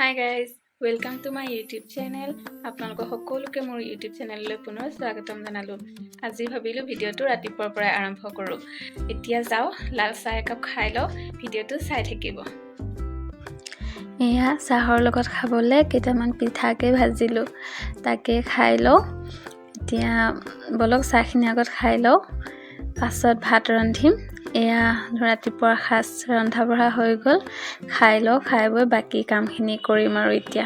Hi guys, welcome to my YouTube channel. আপোনালোক সকলোকে মোৰ YouTube চেনেললৈ পুনৰ স্বাগতম জনালো। আজি ভাবিলো ভিডিওটো ৰাতিপুৱাৰ পৰা আৰম্ভ কৰো। এতিয়া যাও লাল চাহ একাপ খাই লও, ভিডিওটো চাই থাকিব। এয়া চাহৰ লগত খাবলে কেইটামান পিঠাকে ভাজিলো। তাকে খাই লও। এতিয়া বলক চাহখিনি আগত খাই লও। পাছত ভাত ৰান্ধিম। এয়া ৰাতিপুৱাৰ খাস ৰন্ধা বঢ়া হৈ গল। খাই লও, খাই বৈ বাকি কামখিনি কৰিম আৰু এতিয়া।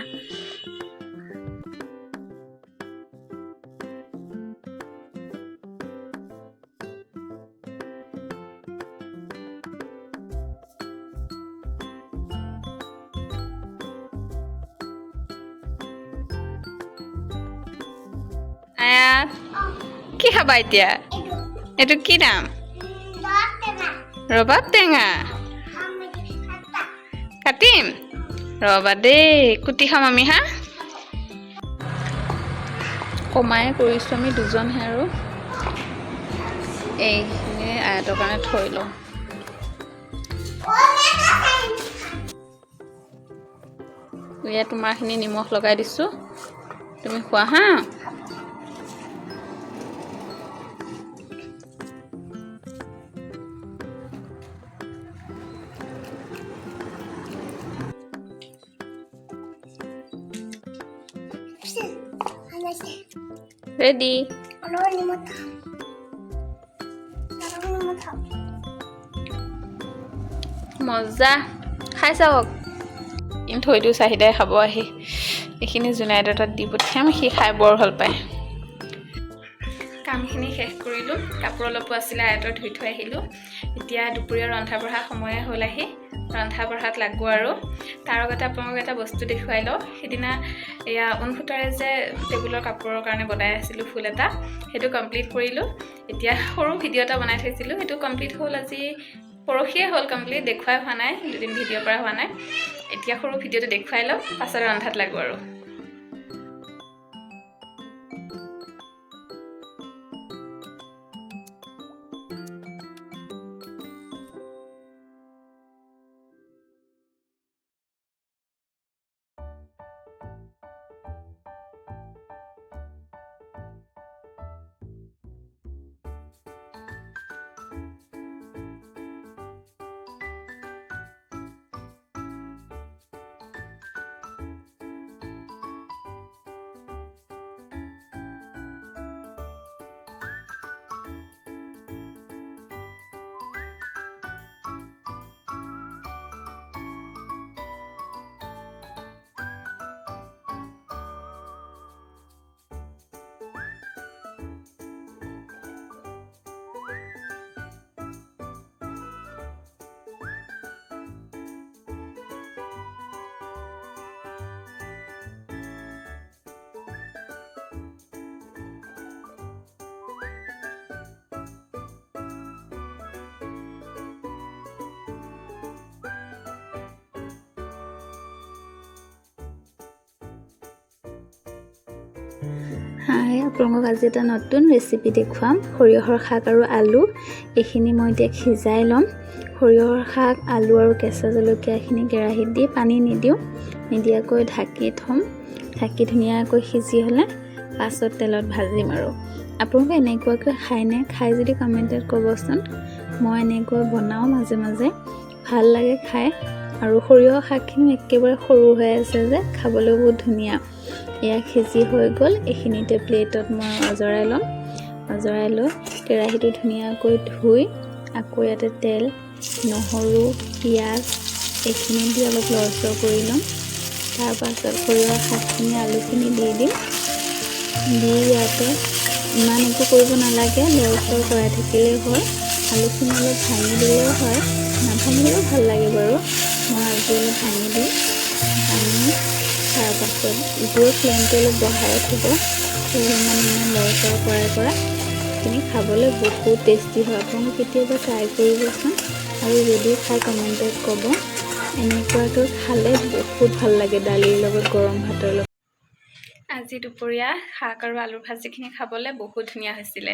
আয়া কি খাবা এতিয়া? এটো কি নাম? ৰবাব টেঙা। কাটিম ৰবা দেই, কুটি খাম আমি হা। কমাই কৰিছো আমি দুজনহে আৰু এইখিনি আয়তৰ কাৰণে থৈ লওঁ। এয়া তোমাৰখিনি নিমখ লগাই দিছো, তুমি খোৱা হা। ৰেডি মজা, খাই চাওক। থৈ দিওঁ, চাহিদাই খাব আহি। এইখিনি জুনাইদৰ তাত দি পঠিয়াম, সি খাই বৰ ভাল পায়। কামখিনি শেষ কৰিলোঁ, কাপোৰ অলপো আছিলে আয়তৰ ধুই থৈ আহিলোঁ। এতিয়া দুপৰীয়া ৰন্ধা বঢ়া সময়ে হ'ল আহি, ৰন্ধা বঢ়াত লাগো আৰু। তাৰ আগতে আপোনালোকক এটা বস্তু দেখুৱাই লওঁ। সেইদিনা এয়া ঊণসূতাৰে যে টেবুলৰ কাপোৰৰ কাৰণে বনাই আছিলোঁ ফুল এটা, সেইটো কমপ্লিট কৰিলোঁ। এতিয়া সৰু ভিডিঅ' এটা বনাই থৈছিলোঁ, সেইটো কমপ্লিট হ'ল আজি পৰহিয়ে হ'ল কমপ্লিট, দেখুৱাই হোৱা নাই, দুদিন ভিডিঅ' কৰা হোৱা নাই। এতিয়া সৰু ভিডিঅ'টো দেখুৱাই লওঁ, পাছত ৰন্ধাত লাগো আৰু। হাই, আপোনালোকক আজি এটা নতুন ৰেচিপি দেখুৱাম। সৰিয়হৰ শাক আৰু আলু, এইখিনি মই এতিয়া সিজাই ল'ম। সৰিয়হৰ শাক, আলু আৰু কেঁচা জলকীয়াখিনি কেৰাহীত দি পানী নিদিয়াকৈ ঢাকি থ'ম। ঢাকি ধুনীয়াকৈ সিজি হ'লে পাছত তেলত ভাজিম আৰু। আপোনালোকে এনেকুৱাকৈ খায়নে? খাই যদি কমেণ্টত ক'বচোন। মই এনেকৈ বনাওঁ মাজে মাজে, ভাল লাগে খাই। আৰু সৰিয়হৰ শাকখিনি একেবাৰে সৰু হৈ আছে যে, খাবলৈ বহুত ধুনীয়া। এয়া সিজি হৈ গ'ল। এইখিনিতে প্লেটত মই অজৰাই ল'ম। অজৰাই লৈ কেৰাহীটো ধুনীয়াকৈ ধুই আকৌ ইয়াতে তেল, নহৰু, পিঁয়াজ এইখিনি দি অলপ লৰচৰ কৰি ল'ম। তাৰপাছত সৰিয়হৰ শাকখিনি, আলুখিনি দি দিম। দি ইয়াতে ইমান একো কৰিব নালাগে, লৰচৰ কৰাই থাকিলেই হয়। আলুখিনি অলপ ভাঙি দিলেও হয়, নাভাঙিলেও ভাল লাগে বাৰু। মই আজি অলপ ভাঙি দিম। তাৰপাছত জুইৰ ফ্লেমটো অলপ বঢ়াই থ'ব। ইমান লৰচৰ কৰাই এইখিনি খাবলৈ বহুত টেষ্টি হয়। আপোনালোকে কেতিয়াবা ট্ৰাই কৰিবচোন, আৰু যদি খাই কমেণ্টত ক'ব। এনেকুৱাকৈ খালে বহুত ভাল লাগে দালিৰ লগত, গৰম ভাতৰ লগত। আজি দুপৰীয়া শাক আৰু আলুৰ ভাজিখিনি খাবলৈ বহুত ধুনীয়া হৈছিলে,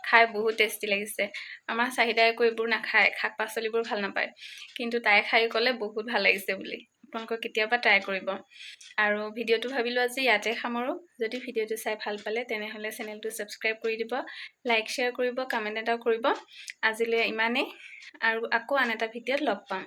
খাই বহুত টেষ্টি লাগিছে। আমাৰ চাহিদাই একো এইবোৰ নাখায়, শাক পাচলিবোৰ ভাল নাপায়, কিন্তু তাই খাই ক'লে বহুত ভাল লাগিছে বুলি। আপোনালোকে কেতিয়াবা ট্ৰাই কৰিব আৰু ভিডিঅ'টো ভাবিলোঁ আজি ইয়াতে সামৰোঁ যদি ভিডিঅ'টো চাই ভাল পালে তেনেহ'লে চেনেলটো ছাবস্ক্ৰাইব কৰি দিব লাইক শ্বেয়াৰ কৰিব কমেণ্ট এটাও কৰিব আজিলৈ ইমানেই আৰু আকৌ আন এটা ভিডিঅ'ত লগ পাম